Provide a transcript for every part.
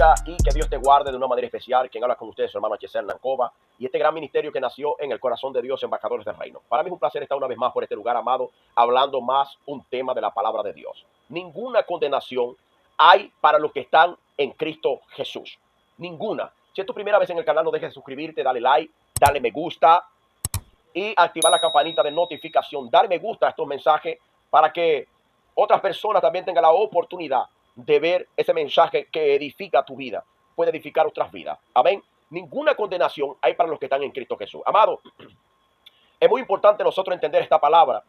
bendiga y que Dios te guarde de una manera especial. Quien habla con ustedes, su hermano H.C. Nancova, y este gran ministerio que nació en el corazón de Dios, embajadores del reino. Para mí es un placer estar una vez más por este lugar, amado, hablando más un tema de la palabra de Dios. Ninguna condenación hay para los que están en Cristo Jesús. Ninguna. Si es tu primera vez en el canal, no dejes de suscribirte, dale like, dale me gusta y activar la campanita de notificación. Dale me gusta a estos mensajes para que otras personas también tengan la oportunidad de ver ese mensaje que edifica tu vida, puede edificar otras vidas. Amén. Ninguna condenación hay para los que están en Cristo Jesús. Amado, es muy importante nosotros entender esta palabra,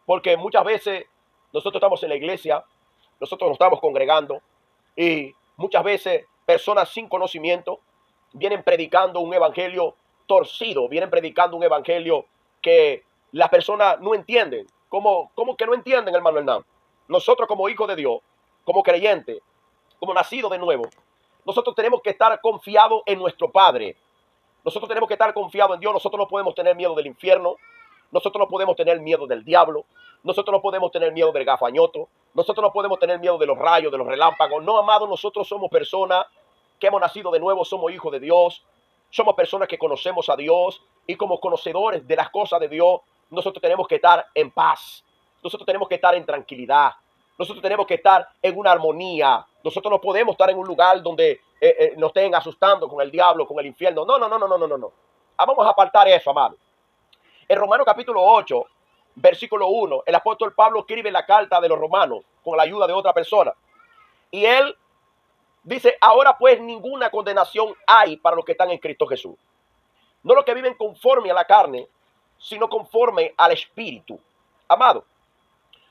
porque muchas veces nosotros estamos en la iglesia, nosotros nos estamos congregando, y muchas veces personas sin conocimiento vienen predicando un evangelio torcido, vienen predicando un evangelio que las personas no entienden. ¿Cómo que no entienden, hermano Hernán? Nosotros como hijos de Dios, como creyentes, como nacidos de nuevo, nosotros tenemos que estar confiados en nuestro Padre. Nosotros tenemos que estar confiados en Dios. Nosotros no podemos tener miedo del infierno. Nosotros no podemos tener miedo del diablo. Nosotros no podemos tener miedo del gafañoto. Nosotros no podemos tener miedo de los rayos, de los relámpagos. No, amado, nosotros somos personas que hemos nacido de nuevo, somos hijos de Dios. Somos personas que conocemos a Dios. Y como conocedores de las cosas de Dios, nosotros tenemos que estar en paz. Nosotros tenemos que estar en tranquilidad. Nosotros tenemos que estar en una armonía. Nosotros no podemos estar en un lugar donde nos estén asustando con el diablo, con el infierno. No. Vamos a apartar eso, amado. En Romanos capítulo 8, versículo 1, el apóstol Pablo escribe la carta de los romanos con la ayuda de otra persona. Y él dice, ahora pues ninguna condenación hay para los que están en Cristo Jesús. No los que viven conforme a la carne, sino conforme al Espíritu. Amado,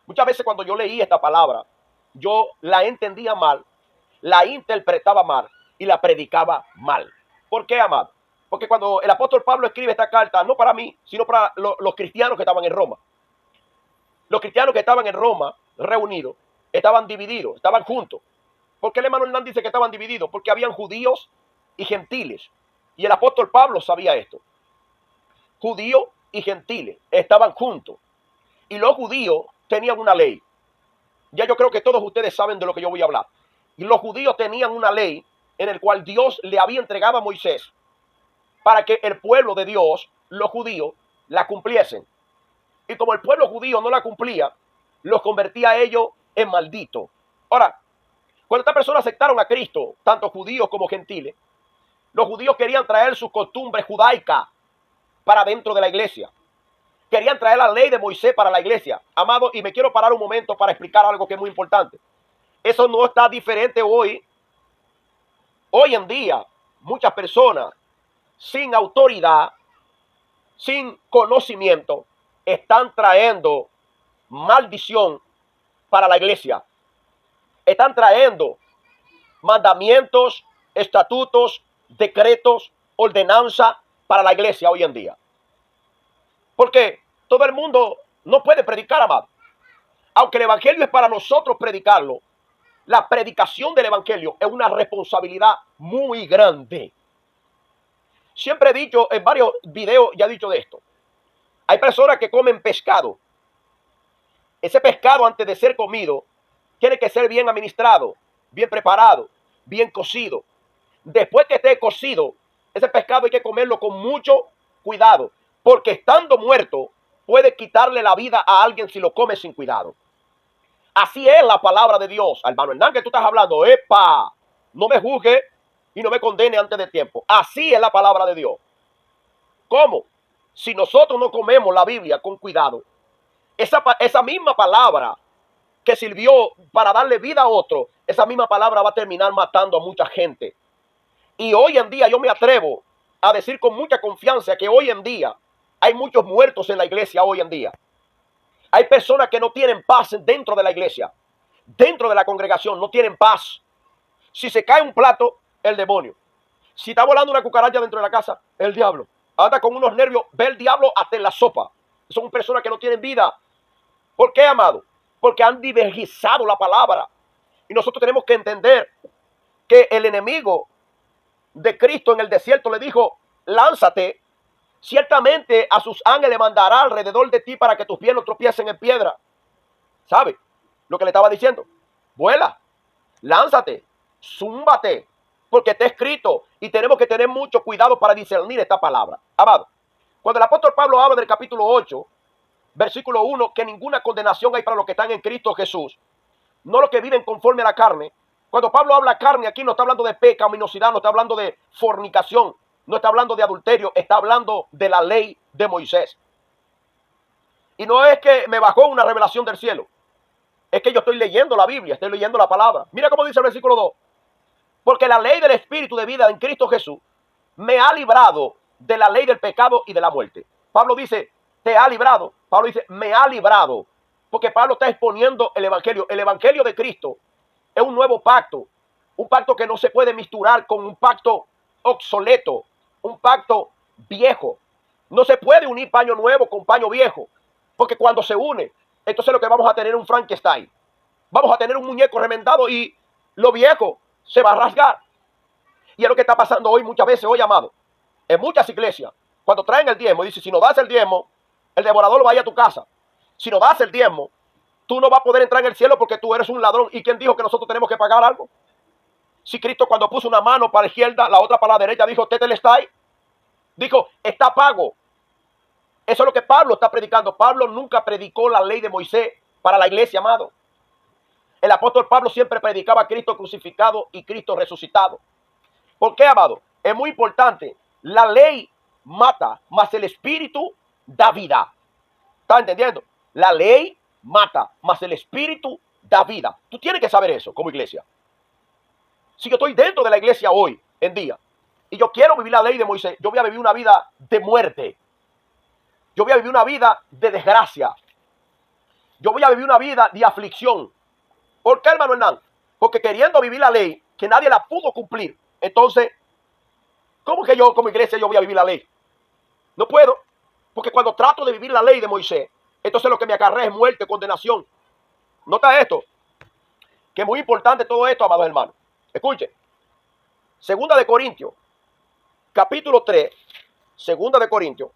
muchas veces cuando yo leí esta palabra, yo la entendía mal, la interpretaba mal y la predicaba mal. ¿Por qué, amado? Porque cuando el apóstol Pablo escribe esta carta, no para mí, sino para los cristianos que estaban en Roma. Los cristianos que estaban en Roma, reunidos, estaban divididos, estaban juntos. ¿Por qué el hermano Hernán dice que estaban divididos? Porque habían judíos y gentiles. Y el apóstol Pablo sabía esto. Judíos y gentiles estaban juntos. Y los judíos tenían una ley. Ya yo creo que todos ustedes saben de lo que yo voy a hablar. Y los judíos tenían una ley en la cual Dios le había entregado a Moisés para que el pueblo de Dios, los judíos, la cumpliesen. Y como el pueblo judío no la cumplía, los convertía a ellos en malditos. Ahora, cuando estas personas aceptaron a Cristo, tanto judíos como gentiles, los judíos querían traer sus costumbres judaicas para dentro de la iglesia. Querían traer la ley de Moisés para la iglesia. Amado, y me quiero parar un momento para explicar algo que es muy importante. Eso no está diferente hoy. Hoy en día, muchas personas sin autoridad, sin conocimiento, están trayendo maldición para la iglesia. Están trayendo mandamientos, estatutos, decretos, ordenanzas para la iglesia hoy en día. Porque todo el mundo no puede predicar, amado. Aunque el evangelio es para nosotros predicarlo, la predicación del evangelio es una responsabilidad muy grande. Siempre he dicho, en varios videos ya he dicho de esto. Hay personas que comen pescado. Ese pescado, antes de ser comido, tiene que ser bien administrado, bien preparado, bien cocido. Después que esté cocido, ese pescado hay que comerlo con mucho cuidado, porque estando muerto puede quitarle la vida a alguien si lo come sin cuidado. Así es la palabra de Dios. Hermano Hernán, que tú estás hablando, ¡epa! No me juzgue y no me condene antes de tiempo. Así es la palabra de Dios. ¿Cómo? Si nosotros no comemos la Biblia con cuidado, esa misma palabra que sirvió para darle vida a otro, esa misma palabra va a terminar matando a mucha gente. Y hoy en día yo me atrevo a decir con mucha confianza que hoy en día hay muchos muertos en la iglesia hoy en día. Hay personas que no tienen paz dentro de la iglesia, dentro de la congregación, no tienen paz. Si se cae un plato, el demonio. Si está volando una cucaracha dentro de la casa, el diablo. Anda con unos nervios, ve el diablo hasta en la sopa. Son personas que no tienen vida. ¿Por qué, amado? Porque han divergizado la palabra. Y nosotros tenemos que entender que el enemigo de Cristo en el desierto le dijo, lánzate, ciertamente a sus ángeles mandará alrededor de ti para que tus pies no tropiecen en piedra. ¿Sabe lo que le estaba diciendo? Vuela, lánzate, zúmbate, porque está escrito y tenemos que tener mucho cuidado para discernir esta palabra. Amado, cuando el apóstol Pablo habla del capítulo 8, versículo 1, que ninguna condenación hay para los que están en Cristo Jesús, no los que viven conforme a la carne. Cuando Pablo habla carne, aquí no está hablando de pecaminosidad, no está hablando de fornicación, no está hablando de adulterio, está hablando de la ley de Moisés. Y no es que me bajó una revelación del cielo, es que yo estoy leyendo la Biblia, estoy leyendo la palabra. Mira cómo dice el versículo 2. Porque la ley del Espíritu de vida en Cristo Jesús me ha librado de la ley del pecado y de la muerte. Pablo dice, te ha librado. Pablo dice, me ha librado. Porque Pablo está exponiendo el Evangelio. El Evangelio de Cristo es un nuevo pacto. Un pacto que no se puede misturar con un pacto obsoleto. Un pacto viejo. No se puede unir paño nuevo con paño viejo. Porque cuando se une, entonces lo que vamos a tener es un Frankenstein. Vamos a tener un muñeco remendado y lo viejo se va a rasgar. Y es lo que está pasando hoy muchas veces, hoy, amado. En muchas iglesias, cuando traen el diezmo, dice, si no das el diezmo, el devorador va a ir a tu casa. Si no das el diezmo, tú no vas a poder entrar en el cielo porque tú eres un ladrón. ¿Y quién dijo que nosotros tenemos que pagar algo? Si Cristo cuando puso una mano para la izquierda, la otra para la derecha, dijo, tetelestai, dijo, está pago. Eso es lo que Pablo está predicando. Pablo nunca predicó la ley de Moisés para la iglesia, amado. El apóstol Pablo siempre predicaba a Cristo crucificado y Cristo resucitado. ¿Por qué, amado? Es muy importante. La ley mata, mas el Espíritu da vida. ¿Estás entendiendo? La ley mata, mas el Espíritu da vida. Tú tienes que saber eso como iglesia. Si yo estoy dentro de la iglesia hoy en día y yo quiero vivir la ley de Moisés, yo voy a vivir una vida de muerte. Yo voy a vivir una vida de desgracia. Yo voy a vivir una vida de aflicción. ¿Por qué, hermano Hernán? Porque queriendo vivir la ley, que nadie la pudo cumplir. Entonces, ¿cómo que yo como iglesia yo voy a vivir la ley? No puedo. Porque cuando trato de vivir la ley de Moisés, entonces lo que me acarrea es muerte, condenación. Nota esto, que es muy importante todo esto, amados hermanos. Escuchen. Segunda de Corintios, capítulo 3. Segunda de Corintios,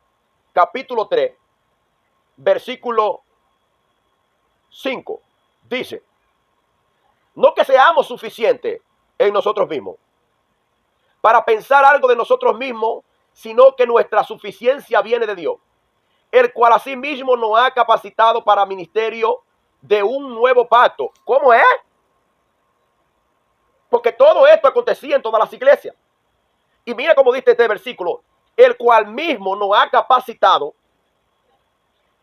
capítulo 3, versículo 5. Dice, no que seamos suficientes en nosotros mismos para pensar algo de nosotros mismos, sino que nuestra suficiencia viene de Dios, el cual asimismo nos ha capacitado para ministerio de un nuevo pacto. ¿Cómo es? Porque todo esto acontecía en todas las iglesias. Y mira cómo dice este versículo, el cual mismo nos ha capacitado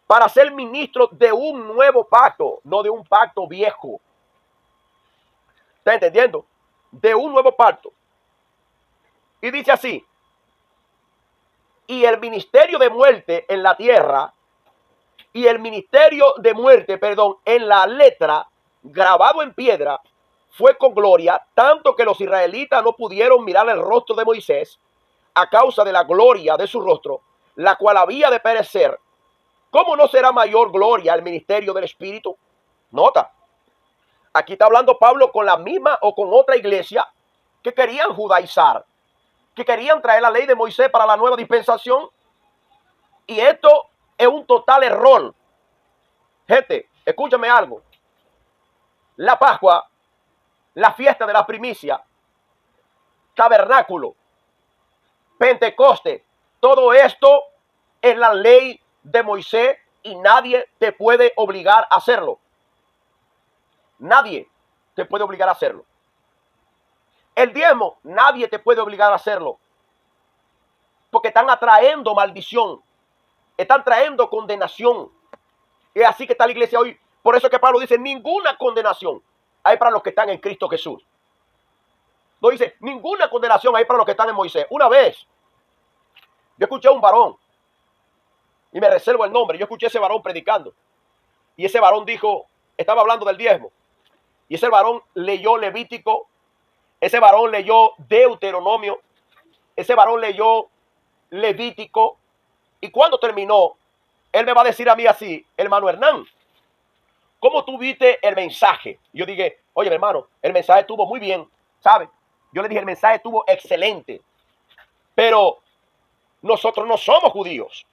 para ser ministros de un nuevo pacto, no de un pacto viejo. ¿Está entendiendo? De un nuevo pacto. Y dice así, y el ministerio de muerte en la tierra, y el ministerio de muerte, en la letra, grabado en piedra, fue con gloria, tanto que los israelitas no pudieron mirar el rostro de Moisés a causa de la gloria de su rostro, la cual había de perecer. ¿Cómo no será mayor gloria el ministerio del Espíritu? Nota, aquí está hablando Pablo con la misma o con otra iglesia que querían judaizar, que querían traer la ley de Moisés para la nueva dispensación. Y esto es un total error. Gente, escúchame algo. La Pascua, la fiesta de la primicia, tabernáculo, Pentecoste, todo esto es la ley de Moisés y nadie te puede obligar a hacerlo. Nadie te puede obligar a hacerlo. El diezmo, nadie te puede obligar a hacerlo. Porque están atrayendo maldición. Están trayendo condenación. Es así que está la iglesia hoy. Por eso es que Pablo dice, ninguna condenación hay para los que están en Cristo Jesús. No dice, ninguna condenación hay para los que están en Moisés. Una vez, yo escuché a un varón, y me reservo el nombre, yo escuché a ese varón predicando. Y ese varón dijo, estaba hablando del diezmo. Y ese varón leyó Levítico, ese varón leyó Deuteronomio, ese varón leyó Levítico. Y cuando terminó, él me va a decir a mí así, hermano Hernán, ¿cómo tú viste el mensaje? Yo dije, oye, hermano, el mensaje estuvo muy bien, ¿sabes? Yo le dije, el mensaje estuvo excelente. Pero nosotros no somos judíos.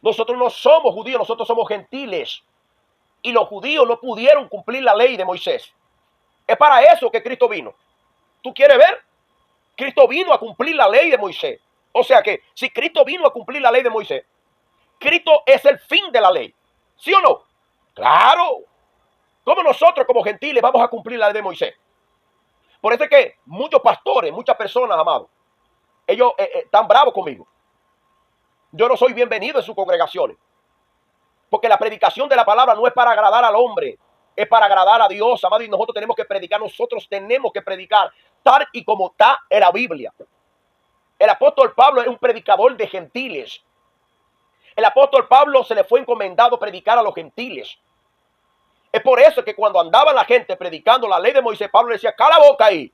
Nosotros no somos judíos, nosotros somos gentiles. Y los judíos no pudieron cumplir la ley de Moisés. Es para eso que Cristo vino. ¿Tú quieres ver? Cristo vino a cumplir la ley de Moisés. O sea que si Cristo vino a cumplir la ley de Moisés, Cristo es el fin de la ley. ¿Sí o no? Claro. ¿Cómo nosotros como gentiles vamos a cumplir la ley de Moisés? Por eso es que muchos pastores, muchas personas, amados, ellos están bravos conmigo. Yo no soy bienvenido en sus congregaciones. Porque la predicación de la palabra no es para agradar al hombre, es para agradar a Dios, amado. Y nosotros tenemos que predicar tal y como está en la Biblia. El apóstol Pablo es un predicador de gentiles. El apóstol Pablo se le fue encomendado predicar a los gentiles. Es por eso que cuando andaba la gente predicando la ley de Moisés, Pablo le decía, cala la boca ahí.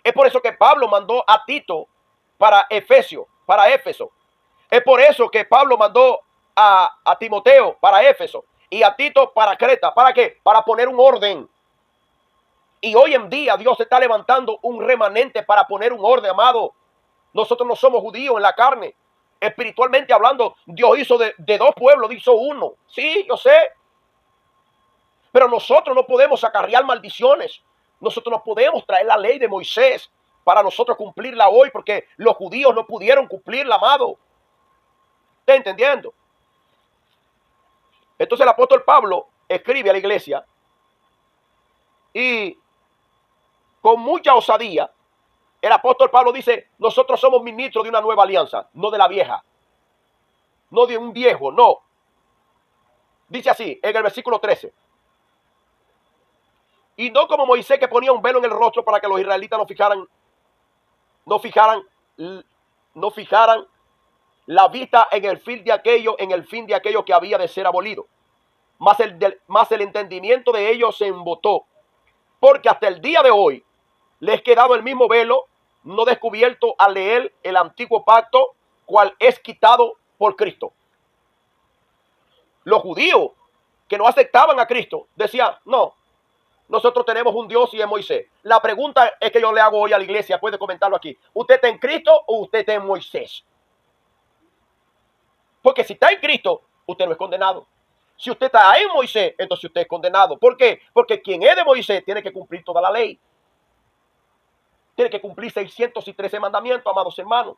Es por eso que Pablo mandó a Tito para Éfeso. Es por eso que Pablo mandó a Timoteo para Éfeso y a Tito para Creta. ¿Para qué? Para poner un orden. Y hoy en día Dios está levantando un remanente para poner un orden, amado. Nosotros no somos judíos en la carne. Espiritualmente hablando, Dios hizo de dos pueblos, hizo uno. Sí, yo sé. Pero nosotros no podemos acarrear maldiciones. Nosotros no podemos traer la ley de Moisés para nosotros cumplirla hoy, porque los judíos no pudieron cumplirla, amado. ¿Está entendiendo? Entonces el apóstol Pablo escribe a la iglesia y con mucha osadía, el apóstol Pablo dice, nosotros somos ministros de una nueva alianza, no de la vieja, no de un viejo, no. Dice así en el versículo 13. Y no como Moisés, que ponía un velo en el rostro para que los israelitas no fijaran la vista en el fin de aquello que había de ser abolido. Mas el entendimiento de ellos se embotó, porque hasta el día de hoy les quedado el mismo velo, no descubierto al leer el antiguo pacto, cual es quitado por Cristo. Los judíos que no aceptaban a Cristo decían, no, nosotros tenemos un Dios y es Moisés. La pregunta es que yo le hago hoy a la iglesia, puede comentarlo aquí. ¿Usted está en Cristo o usted está en Moisés? Porque si está en Cristo, usted no es condenado. Si usted está en Moisés, entonces usted es condenado. ¿Por qué? Porque quien es de Moisés tiene que cumplir toda la ley. Tiene que cumplir 613 mandamientos, amados hermanos.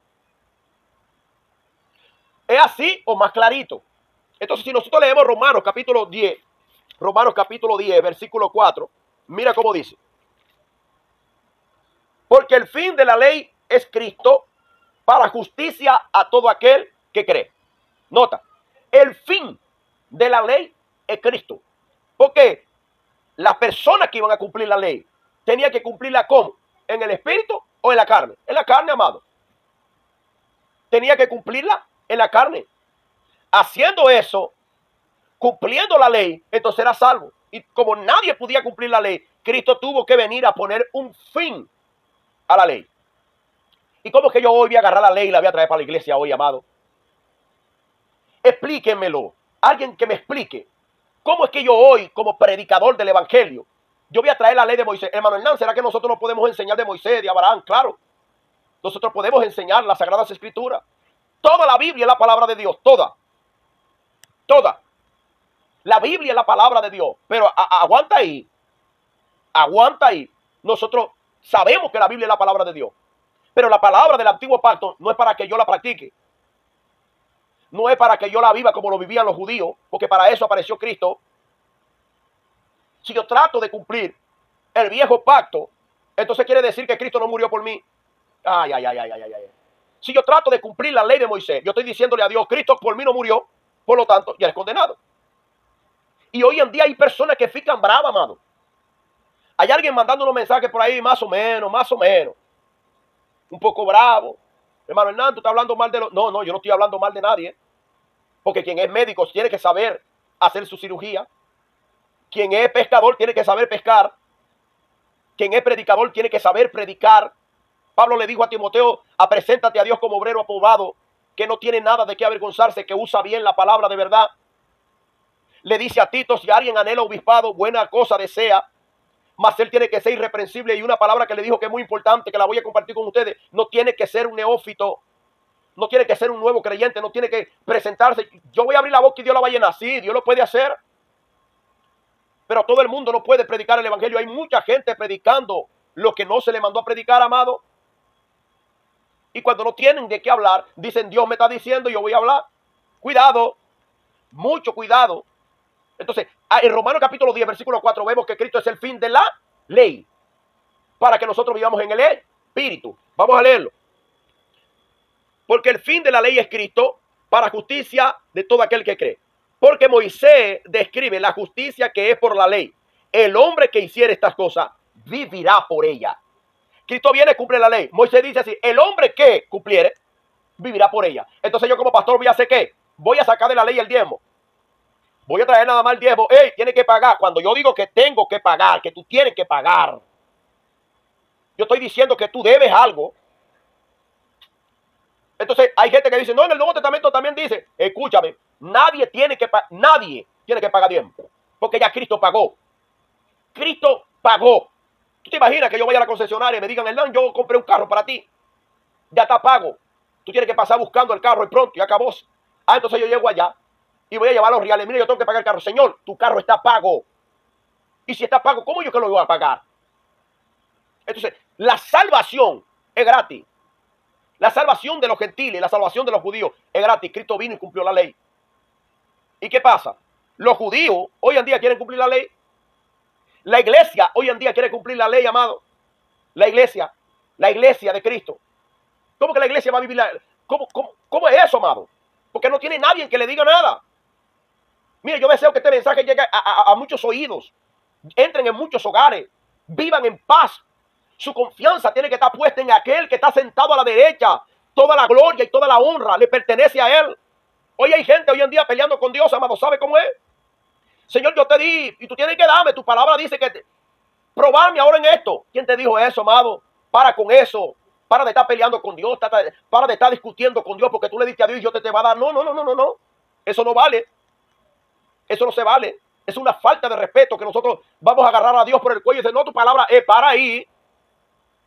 ¿Es así o más clarito? Entonces, si nosotros leemos Romanos capítulo 10, versículo 4, mira cómo dice. Porque el fin de la ley es Cristo para justicia a todo aquel que cree. Nota, el fin de la ley es Cristo. Porque las personas que iban a cumplir la ley tenían que cumplirla ¿cómo? ¿En el espíritu o en la carne? En la carne, amado. Tenía que cumplirla en la carne. Haciendo eso, cumpliendo la ley, entonces era salvo. Y como nadie podía cumplir la ley, Cristo tuvo que venir a poner un fin a la ley. ¿Y cómo es que yo hoy voy a agarrar la ley y la voy a traer para la iglesia hoy, amado? Explíquenmelo. Alguien que me explique. ¿Cómo es que yo hoy, como predicador del evangelio, yo voy a traer la ley de Moisés? Hermano Hernán, ¿será que nosotros no podemos enseñar de Moisés, de Abraham? Claro. Nosotros podemos enseñar las Sagradas Escrituras. Toda la Biblia es la palabra de Dios. Toda. Toda. La Biblia es la palabra de Dios. Pero aguanta ahí. Aguanta ahí. Nosotros sabemos que la Biblia es la palabra de Dios. Pero la palabra del antiguo pacto no es para que yo la practique. No es para que yo la viva como lo vivían los judíos, porque para eso apareció Cristo. Si yo trato de cumplir el viejo pacto, entonces quiere decir que Cristo no murió por mí. Ay. Si yo trato de cumplir la ley de Moisés, yo estoy diciéndole a Dios, Cristo por mí no murió, por lo tanto, ya es condenado. Y hoy en día hay personas que fican bravas, amado. Hay alguien mandando unos mensajes por ahí, más o menos. Un poco bravo. Hermano Hernán, tú estás hablando mal de los... No, yo no estoy hablando mal de nadie. Porque quien es médico tiene que saber hacer su cirugía. Quien es pescador tiene que saber pescar. Quien es predicador tiene que saber predicar. Pablo le dijo a Timoteo, preséntate a Dios como obrero aprobado, que no tiene nada de qué avergonzarse, que usa bien la palabra de verdad. Le dice a Tito, si alguien anhela obispado, buena cosa desea, mas él tiene que ser irreprensible. Y una palabra que le dijo que es muy importante, que la voy a compartir con ustedes, no tiene que ser un neófito, no tiene que ser un nuevo creyente, no tiene que presentarse. Yo voy a abrir la boca y Dios la va a llenar. Sí, Dios lo puede hacer. Pero todo el mundo no puede predicar el evangelio. Hay mucha gente predicando lo que no se le mandó a predicar, amado. Y cuando no tienen de qué hablar, dicen, Dios me está diciendo, yo voy a hablar. Cuidado, mucho cuidado. Entonces, en Romanos capítulo 10, versículo 4, vemos que Cristo es el fin de la ley, para que nosotros vivamos en el Espíritu. Vamos a leerlo. Porque el fin de la ley es Cristo, para justicia de todo aquel que cree. Porque Moisés describe la justicia que es por la ley. El hombre que hiciere estas cosas vivirá por ella. Cristo viene y cumple la ley. Moisés dice así, el hombre que cumpliere vivirá por ella. Entonces yo como pastor voy a hacer ¿qué? Voy a sacar de la ley el diezmo. Voy a traer nada más el diezmo. ¡Ey! Tiene que pagar. Cuando yo digo que tengo que pagar, que tú tienes que pagar, yo estoy diciendo que tú debes algo. Entonces hay gente que dice, no, en el Nuevo Testamento también dice, escúchame, nadie tiene que pagar diezmo, porque ya Cristo pagó. Cristo pagó. ¿Tú te imaginas que yo vaya a la concesionaria y me digan, Hernán, yo compré un carro para ti? Ya está pago. Tú tienes que pasar buscando el carro y pronto, y acabó. Entonces yo llego allá y voy a llevar los reales. Mire, yo tengo que pagar el carro. Señor, tu carro está pago. Y si está pago, ¿cómo yo que lo voy a pagar? Entonces, la salvación es gratis. La salvación de los gentiles, la salvación de los judíos es gratis. Cristo vino y cumplió la ley. ¿Y qué pasa? Los judíos hoy en día quieren cumplir la ley. La iglesia hoy en día quiere cumplir la ley, amado. La iglesia de Cristo. ¿Cómo que la iglesia va a vivir la ley? ¿Cómo es eso, amado? Porque no tiene nadie que le diga nada. Mire, yo deseo que este mensaje llegue a muchos oídos. Entren en muchos hogares. Vivan en paz. Su confianza tiene que estar puesta en aquel que está sentado a la derecha. Toda la gloria y toda la honra le pertenece a él. Hoy hay gente hoy en día peleando con Dios, amado. ¿Sabe cómo es? Señor, yo te di y tú tienes que darme. Tu palabra dice que probarme ahora en esto. ¿Quién te dijo eso, amado? Para con eso. Para de estar peleando con Dios. Para de estar discutiendo con Dios porque tú le diste a Dios y Dios te va a dar. No. Eso no vale. Eso no se vale. Es una falta de respeto que nosotros vamos a agarrar a Dios por el cuello y decir, no, tu palabra es para ahí.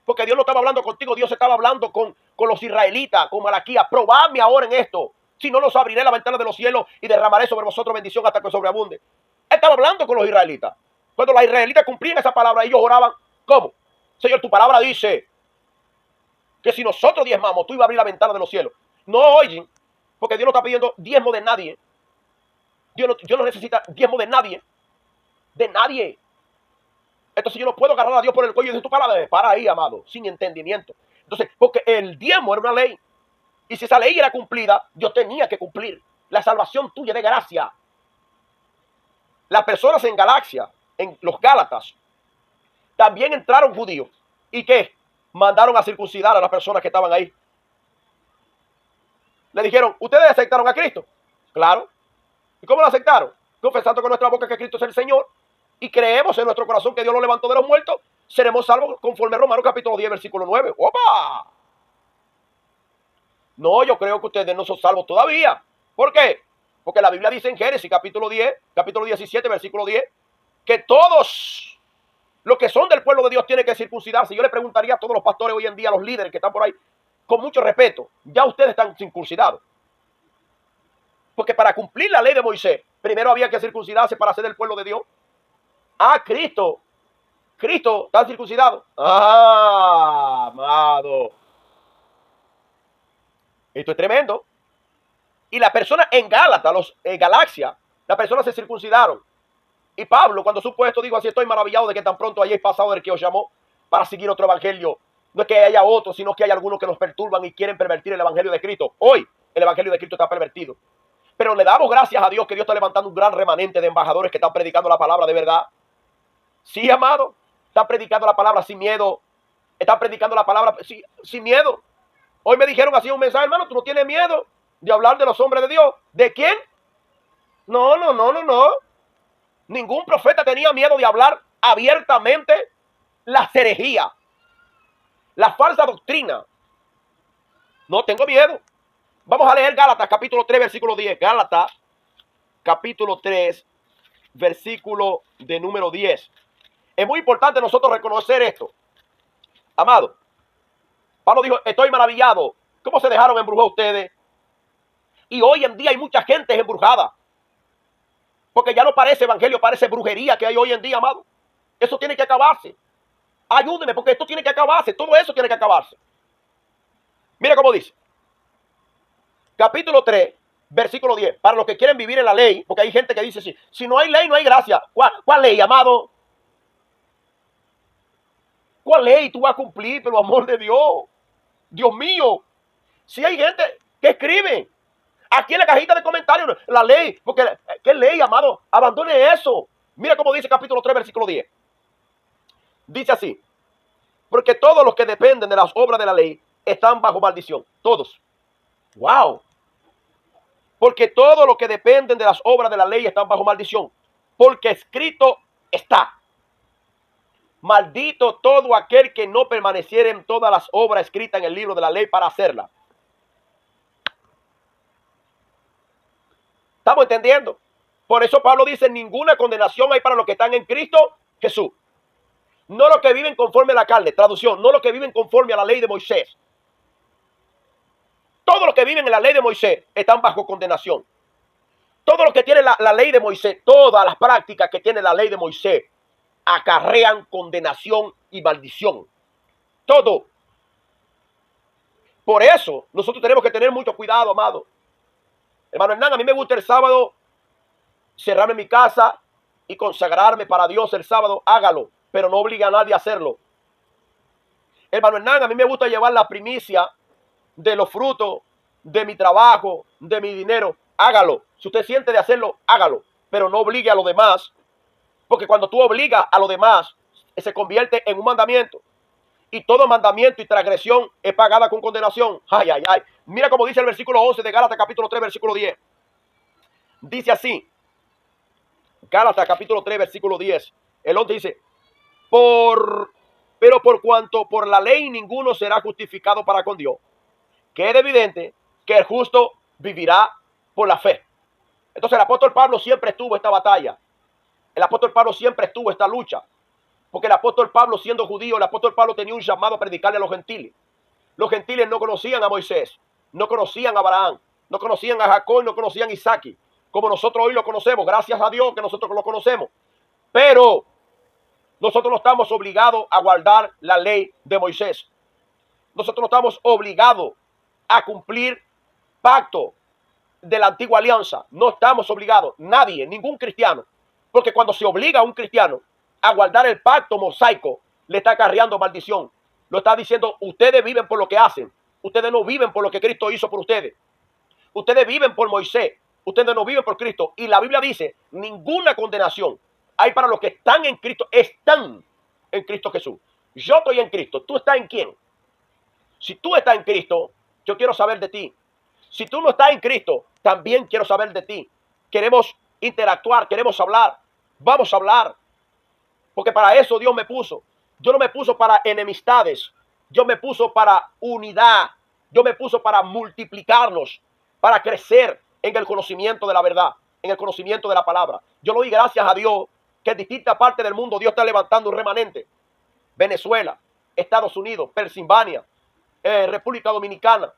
Porque Dios no estaba hablando contigo, Dios estaba hablando con los israelitas, con Malaquías. Probadme ahora en esto. Si no, los abriré la ventana de los cielos y derramaré sobre vosotros bendición hasta que sobreabunde. Él estaba hablando con los israelitas. Cuando los israelitas cumplían esa palabra, ellos oraban. ¿Cómo? Señor, tu palabra dice que si nosotros diezmamos, tú ibas a abrir la ventana de los cielos. No oyen, porque Dios no está pidiendo diezmo de nadie. Dios no necesita diezmo de nadie. De nadie. Entonces yo no puedo agarrar a Dios por el cuello y decir tu palabra, para ahí, amado, sin entendimiento. Entonces, porque el diezmo era una ley. Y si esa ley era cumplida, yo tenía que cumplir. La salvación tuya de gracia. Las personas en Galacia, en los Gálatas, también entraron judíos. ¿Y qué? Mandaron a circuncidar a las personas que estaban ahí. Le dijeron, ¿ustedes aceptaron a Cristo? Claro. ¿Y cómo lo aceptaron? Confesando con nuestra boca que Cristo es el Señor. Y creemos en nuestro corazón que Dios lo levantó de los muertos, seremos salvos conforme a Romanos capítulo 10, versículo 9. ¡Opa! No, yo creo que ustedes no son salvos todavía. ¿Por qué? Porque la Biblia dice en Génesis capítulo 10, capítulo 17, versículo 10, que todos los que son del pueblo de Dios tienen que circuncidarse. Yo le preguntaría a todos los pastores hoy en día, a los líderes que están por ahí, con mucho respeto, ya ustedes están circuncidados. Porque para cumplir la ley de Moisés, primero había que circuncidarse para ser del pueblo de Dios. Cristo está circuncidado. Amado. Esto es tremendo. Y las personas en Gálatas, en Galacia, las personas se circuncidaron. Y Pablo, cuando supo esto, dijo así, estoy maravillado de que tan pronto hayáis pasado del que os llamó para seguir otro evangelio. No es que haya otro, sino que hay algunos que nos perturban y quieren pervertir el evangelio de Cristo. Hoy el evangelio de Cristo está pervertido. Pero le damos gracias a Dios que Dios está levantando un gran remanente de embajadores que están predicando la palabra de verdad. Sí, amado, están predicando la palabra sin miedo. Están predicando la palabra sin miedo. Hoy me dijeron así un mensaje, hermano, tú no tienes miedo de hablar de los hombres de Dios. ¿De quién? No. Ningún profeta tenía miedo de hablar abiertamente la herejía, la falsa doctrina. No tengo miedo. Vamos a leer Gálatas capítulo 3, versículo 10. Gálatas capítulo 3, versículo de número 10. Es muy importante nosotros reconocer esto. Amado, Pablo dijo, estoy maravillado. ¿Cómo se dejaron embrujar ustedes? Y hoy en día hay mucha gente embrujada. Porque ya no parece evangelio, parece brujería que hay hoy en día, amado. Eso tiene que acabarse. Ayúdenme, porque esto tiene que acabarse. Todo eso tiene que acabarse. Mira cómo dice. Capítulo 3, versículo 10. Para los que quieren vivir en la ley, porque hay gente que dice, si no hay ley, no hay gracia. ¿Cuál ley, amado? ¿Cuál ley tú vas a cumplir, por el amor de Dios? Dios mío. Si hay gente que escribe aquí en la cajita de comentarios la ley, porque ¿qué ley, amado? Abandone eso. Mira cómo dice capítulo 3, versículo 10. Dice así: porque todos los que dependen de las obras de la ley están bajo maldición. Todos. Wow. Porque todos los que dependen de las obras de la ley están bajo maldición. Porque escrito está: maldito todo aquel que no permaneciera en todas las obras escritas en el libro de la ley para hacerla. ¿Estamos entendiendo? Por eso Pablo dice: ninguna condenación hay para los que están en Cristo Jesús. No los que viven conforme a la carne. Traducción: no los que viven conforme a la ley de Moisés. Todos los que viven en la ley de Moisés están bajo condenación. Todos los que tienen la ley de Moisés, todas las prácticas que tiene la ley de Moisés, acarrean condenación y maldición. Todo. Por eso nosotros tenemos que tener mucho cuidado, amado. Hermano Hernán, a mí me gusta el sábado cerrarme en mi casa y consagrarme para Dios el sábado. Hágalo, pero no obligue a nadie a hacerlo. Hermano Hernán, a mí me gusta llevar la primicia de los frutos de mi trabajo, de mi dinero. Hágalo. Si usted siente de hacerlo, hágalo, pero no obligue a los demás, porque cuando tú obligas a los demás, se convierte en un mandamiento. Y todo mandamiento y transgresión es pagada con condenación. Ay, ay, ay. Mira cómo dice el versículo 11 de Gálatas capítulo 3, versículo 10. Dice así. Gálatas capítulo 3, versículo 10. El 11 dice: pero por cuanto por la ley ninguno será justificado para con Dios, queda evidente que el justo vivirá por la fe. Entonces el apóstol Pablo siempre estuvo esta batalla. El apóstol Pablo siempre estuvo esta lucha. Porque el apóstol Pablo, siendo judío, el apóstol Pablo tenía un llamado a predicarle a los gentiles. Los gentiles no conocían a Moisés, no conocían a Abraham, no conocían a Jacob, no conocían a Isaac, como nosotros hoy lo conocemos. Gracias a Dios que nosotros lo conocemos. Pero nosotros no estamos obligados a guardar la ley de Moisés. Nosotros no estamos obligados a cumplir pacto de la antigua alianza. No estamos obligados, nadie, ningún cristiano. Porque cuando se obliga a un cristiano a guardar el pacto mosaico, le está acarreando maldición. Lo está diciendo: ustedes viven por lo que hacen. Ustedes no viven por lo que Cristo hizo por ustedes. Ustedes viven por Moisés. Ustedes no viven por Cristo. Y la Biblia dice: ninguna condenación hay para los que están en Cristo. Están en Cristo Jesús. Yo estoy en Cristo. ¿Tú estás en quién? Si tú estás en Cristo, yo quiero saber de ti. Si tú no estás en Cristo, también quiero saber de ti. Queremos interactuar, queremos hablar. Vamos a hablar. Porque para eso Dios me puso. Dios no me puso para enemistades. Dios me puso para unidad. Dios me puso para multiplicarnos, para crecer en el conocimiento de la verdad, en el conocimiento de la palabra. Yo le doy gracias a Dios que en distintas partes del mundo Dios está levantando un remanente. Venezuela, Estados Unidos, Pensilvania, República Dominicana,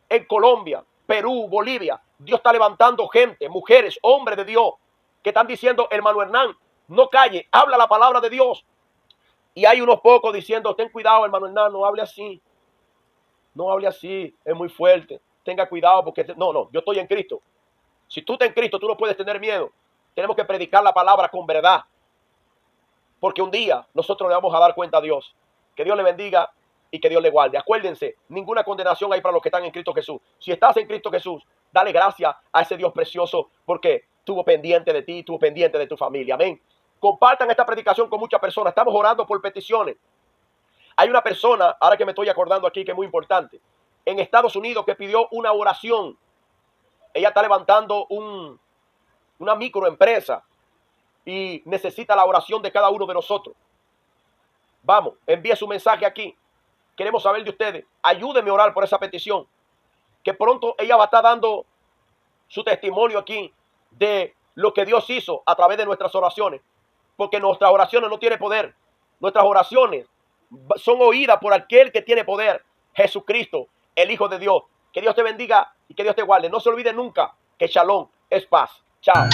en Colombia, Perú, Bolivia. Dios está levantando gente, mujeres, hombres de Dios, que están diciendo: hermano Hernán, no calle, habla la palabra de Dios. Y hay unos pocos diciendo: ten cuidado, hermano Hernán, no hable así. No hable así, es muy fuerte. Tenga cuidado porque... No, yo estoy en Cristo. Si tú estás en Cristo, tú no puedes tener miedo. Tenemos que predicar la palabra con verdad. Porque un día nosotros le vamos a dar cuenta a Dios. Que Dios le bendiga y que Dios le guarde. Acuérdense, ninguna condenación hay para los que están en Cristo Jesús. Si estás en Cristo Jesús, dale gracias a ese Dios precioso porque estuvo pendiente de ti, estuvo pendiente de tu familia. Amén. Compartan esta predicación con muchas personas. Estamos orando por peticiones. Hay una persona, ahora que me estoy acordando aquí, que es muy importante, en Estados Unidos, que pidió una oración. Ella está levantando una microempresa y necesita la oración de cada uno de nosotros. Vamos, envíe su mensaje aquí. Queremos saber de ustedes. Ayúdenme a orar por esa petición. Que pronto ella va a estar dando su testimonio aquí de lo que Dios hizo a través de nuestras oraciones. Porque nuestras oraciones no tienen poder. Nuestras oraciones son oídas por aquel que tiene poder, Jesucristo, el Hijo de Dios. Que Dios te bendiga y que Dios te guarde. No se olvide nunca que Shalom es paz. Chao.